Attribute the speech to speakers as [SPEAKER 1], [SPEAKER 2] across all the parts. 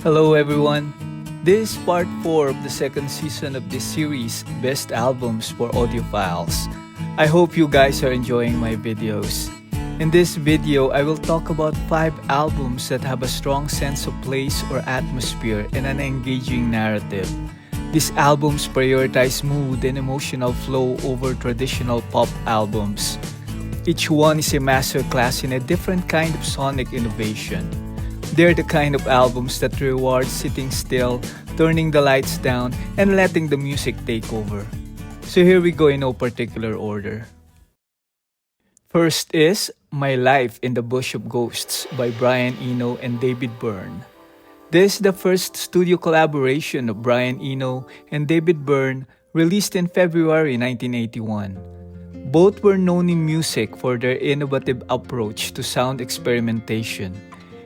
[SPEAKER 1] Hello everyone. This is part 4 of the second season of this series, Best Albums for Audiophiles. I hope you guys are enjoying my videos. In this video, I will talk about 5 albums that have a strong sense of place or atmosphere and an engaging narrative. These albums prioritize mood and emotional flow over traditional pop albums. Each one is a masterclass in a different kind of sonic innovation. They're the kind of albums that reward sitting still, turning the lights down, and letting the music take over. So here we go in no particular order. First is My Life in the Bush of Ghosts by Brian Eno and David Byrne. This is the first studio collaboration of Brian Eno and David Byrne, released in February 1981. Both were known in music for their innovative approach to sound experimentation.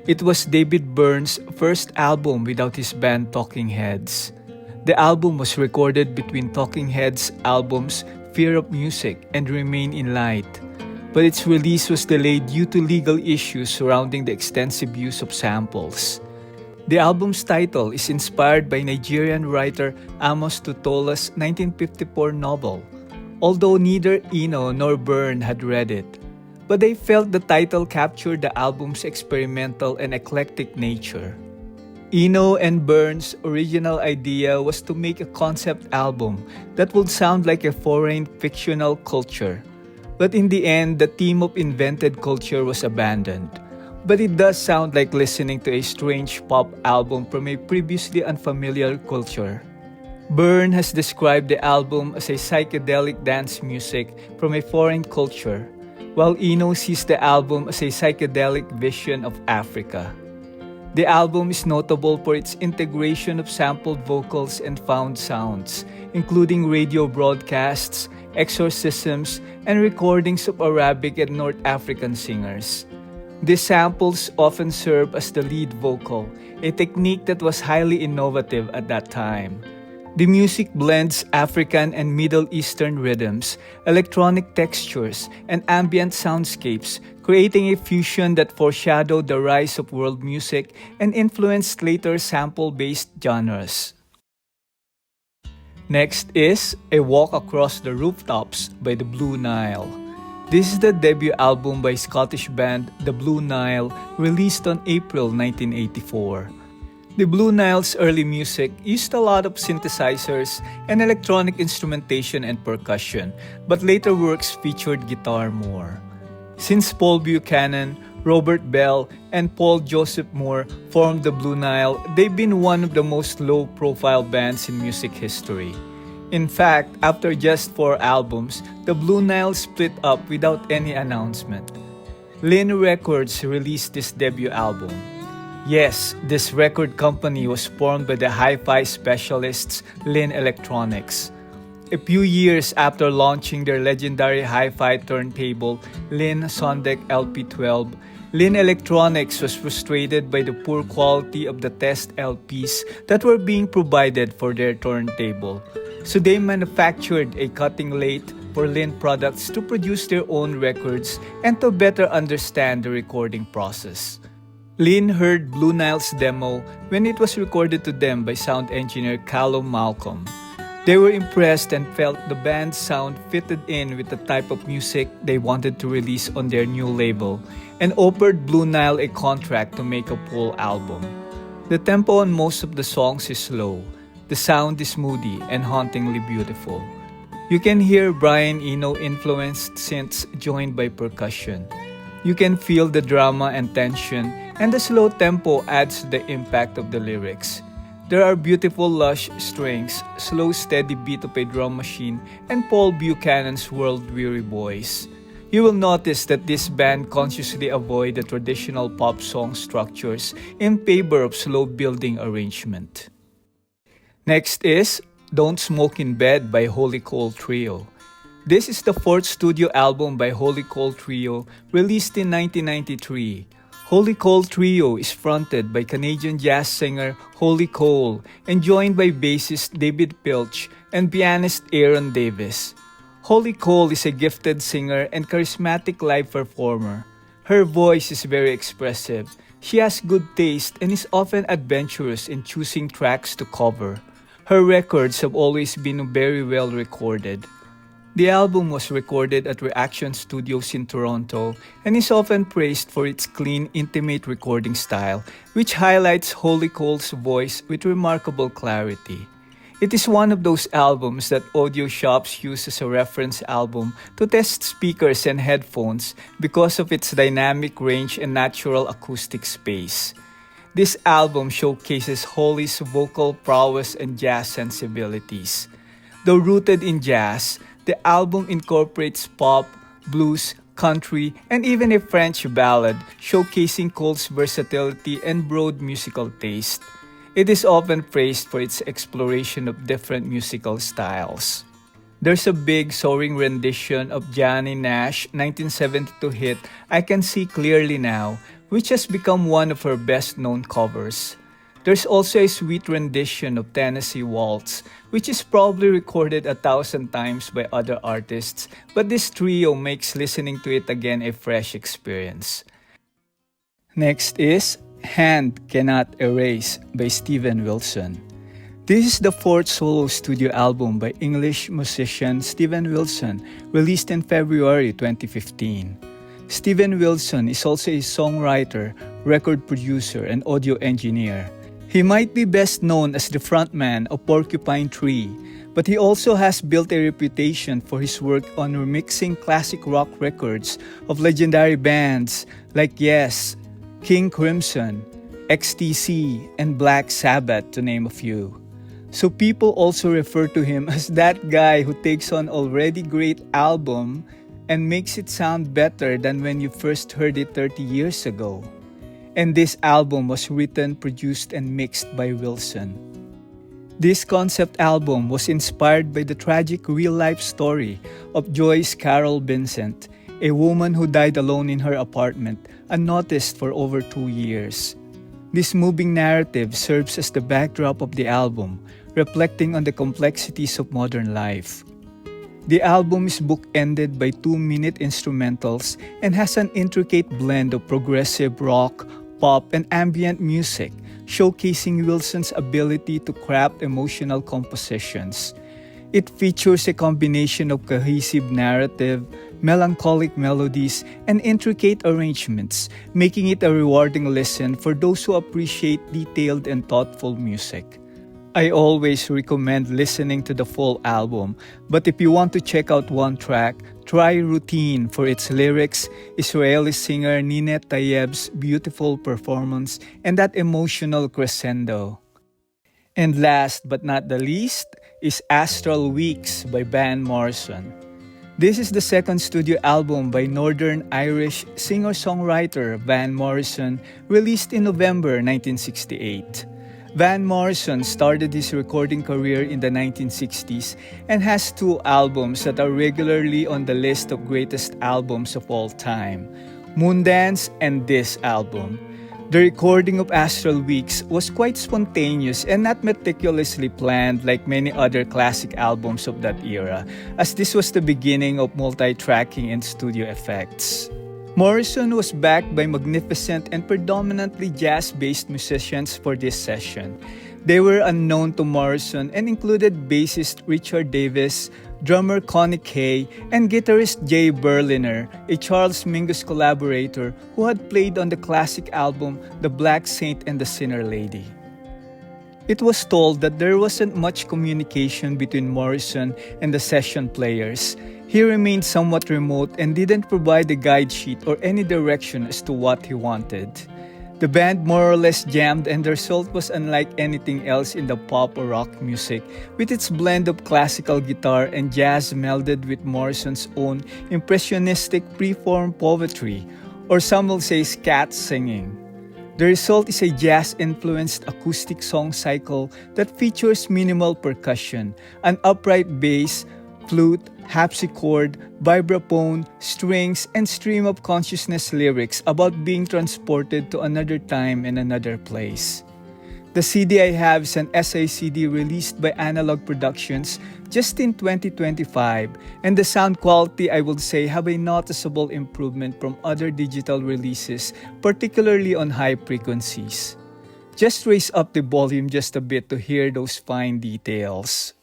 [SPEAKER 1] It was David Byrne's first album without his band Talking Heads. The album was recorded between Talking Heads' albums Fear of Music and Remain in Light, but its release was delayed due to legal issues surrounding the extensive use of samples. The album's title is inspired by Nigerian writer Amos Tutola's 1954 novel, although neither Eno nor Byrne had read it. But they felt the title captured the album's experimental and eclectic nature. Eno and Byrne's original idea was to make a concept album that would sound like a foreign fictional culture. But in the end, the theme of invented culture was abandoned. But it does sound like listening to a strange pop album from a previously unfamiliar culture. Byrne has described the album as a psychedelic dance music from a foreign culture, while Eno sees the album as a psychedelic vision of Africa. The album is notable for its integration of sampled vocals and found sounds, including radio broadcasts, exorcisms, and recordings of Arabic and North African singers. These samples often serve as the lead vocal, a technique that was highly innovative at that time. The music blends African and Middle Eastern rhythms, electronic textures, and ambient soundscapes, creating a fusion that foreshadowed the rise of world music and influenced later sample-based genres. Next is A Walk Across the Rooftops by the Blue Nile. This is the debut album by Scottish band The Blue Nile, released on April 1984. The Blue Nile's early music used a lot of synthesizers and electronic instrumentation and percussion, but later works featured guitar more. Since Paul Buchanan, Robert Bell, and Paul Joseph Moore formed the Blue Nile, they've been one of the most low-profile bands in music history. In fact, after just 4 albums, the Blue Nile split up without any announcement. Lynn Records released this debut album. Yes, this record company was formed by the hi-fi specialists Lynn Electronics. A few years after launching their legendary hi-fi turntable, Lynn Sondek LP12, Lynn Electronics was frustrated by the poor quality of the test LPs that were being provided for their turntable. So they manufactured a cutting lathe for Lynn Products to produce their own records and to better understand the recording process. Lynn heard Blue Nile's demo when it was recorded to them by sound engineer Callum Malcolm. They were impressed and felt the band's sound fitted in with the type of music they wanted to release on their new label, and offered Blue Nile a contract to make a full album. The tempo on most of the songs is slow. The sound is moody and hauntingly beautiful. You can hear Brian Eno-influenced synths joined by percussion. You can feel the drama and tension, and the slow tempo adds to the impact of the lyrics. There are beautiful lush strings, slow steady beat of a drum machine, and Paul Buchanan's world-weary voice. You will notice that this band consciously avoid the traditional pop song structures in favor of slow building arrangement. Next is Don't Smoke in Bed by Holy Coal Trio. This is the 4th studio album by Holy Coal Trio, released in 1993. Holy Coal Trio is fronted by Canadian jazz singer Holy Coal and joined by bassist David Pilch and pianist Aaron Davis. Holy Coal is a gifted singer and charismatic live performer. Her voice is very expressive, She has good taste and is often adventurous in choosing tracks to cover. Her records have always been very well recorded. The album was recorded at Reaction Studios in Toronto and is often praised for its clean, intimate recording style, which highlights Holly Cole's voice with remarkable clarity. It is one of those albums that audio shops use as a reference album to test speakers and headphones because of its dynamic range and natural acoustic space. This album showcases Holly's vocal prowess and jazz sensibilities. Though rooted in jazz, the album incorporates pop, blues, country, and even a French ballad, showcasing Cole's versatility and broad musical taste. It is often praised for its exploration of different musical styles. There's a big soaring rendition of Johnny Nash's 1972 hit I Can See Clearly Now, which has become one of her best-known covers. There's also a sweet rendition of Tennessee Waltz, which is probably recorded 1,000 times by other artists, but this trio makes listening to it again a fresh experience. Next is Hand Cannot Erase by Steven Wilson. This is the fourth solo studio album by English musician Steven Wilson, released in February 2015. Steven Wilson is also a songwriter, record producer, and audio engineer. He might be best known as the frontman of Porcupine Tree, but he also has built a reputation for his work on remixing classic rock records of legendary bands like Yes, King Crimson, XTC, and Black Sabbath, to name a few. So people also refer to him as that guy who takes on already great album and makes it sound better than when you first heard it 30 years ago. And this album was written, produced, and mixed by Wilson. This concept album was inspired by the tragic real-life story of Joyce Carol Vincent, a woman who died alone in her apartment, unnoticed for over 2 years. This moving narrative serves as the backdrop of the album, reflecting on the complexities of modern life. The album is bookended by 2-minute instrumentals and has an intricate blend of progressive rock, pop, and ambient music, showcasing Wilson's ability to craft emotional compositions. It features a combination of cohesive narrative, melancholic melodies, and intricate arrangements, making it a rewarding listen for those who appreciate detailed and thoughtful music. I always recommend listening to the full album, but if you want to check out one track, try Routine for its lyrics, Israeli singer Ninette Tayeb's beautiful performance, and that emotional crescendo. And last but not the least is Astral Weeks by Van Morrison. This is the second studio album by Northern Irish singer-songwriter Van Morrison, released in November 1968. Van Morrison started his recording career in the 1960s and has 2 albums that are regularly on the list of greatest albums of all time, Moondance and this album. The recording of Astral Weeks was quite spontaneous and not meticulously planned like many other classic albums of that era, as this was the beginning of multi-tracking and studio effects. Morrison was backed by magnificent and predominantly jazz-based musicians for this session. They were unknown to Morrison and included bassist Richard Davis, drummer Connie Kay, and guitarist Jay Berliner, a Charles Mingus collaborator who had played on the classic album The Black Saint and the Sinner Lady. It was told that there wasn't much communication between Morrison and the session players. He remained somewhat remote and didn't provide a guide sheet or any direction as to what he wanted. The band more or less jammed, and the result was unlike anything else in the pop or rock music, with its blend of classical guitar and jazz melded with Morrison's own impressionistic pre-form poetry, or some will say scat singing. The result is a jazz-influenced acoustic song cycle that features minimal percussion, an upright bass, flute, harpsichord, vibraphone, strings, and stream of consciousness lyrics about being transported to another time and another place. The CD I have is an SACD released by Analog Productions just in 2025, and the sound quality I would say have a noticeable improvement from other digital releases, particularly on high frequencies. Just raise up the volume just a bit to hear those fine details.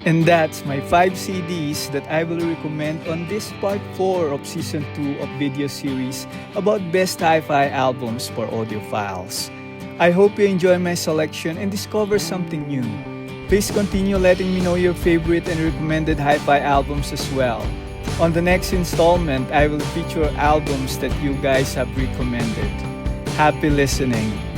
[SPEAKER 1] And that's my 5 CDs that I will recommend on this part 4 of Season 2 of video series about best hi-fi albums for audiophiles. I hope you enjoy my selection and discover something new. Please continue letting me know your favorite and recommended hi-fi albums as well. On the next installment, I will feature albums that you guys have recommended. Happy listening!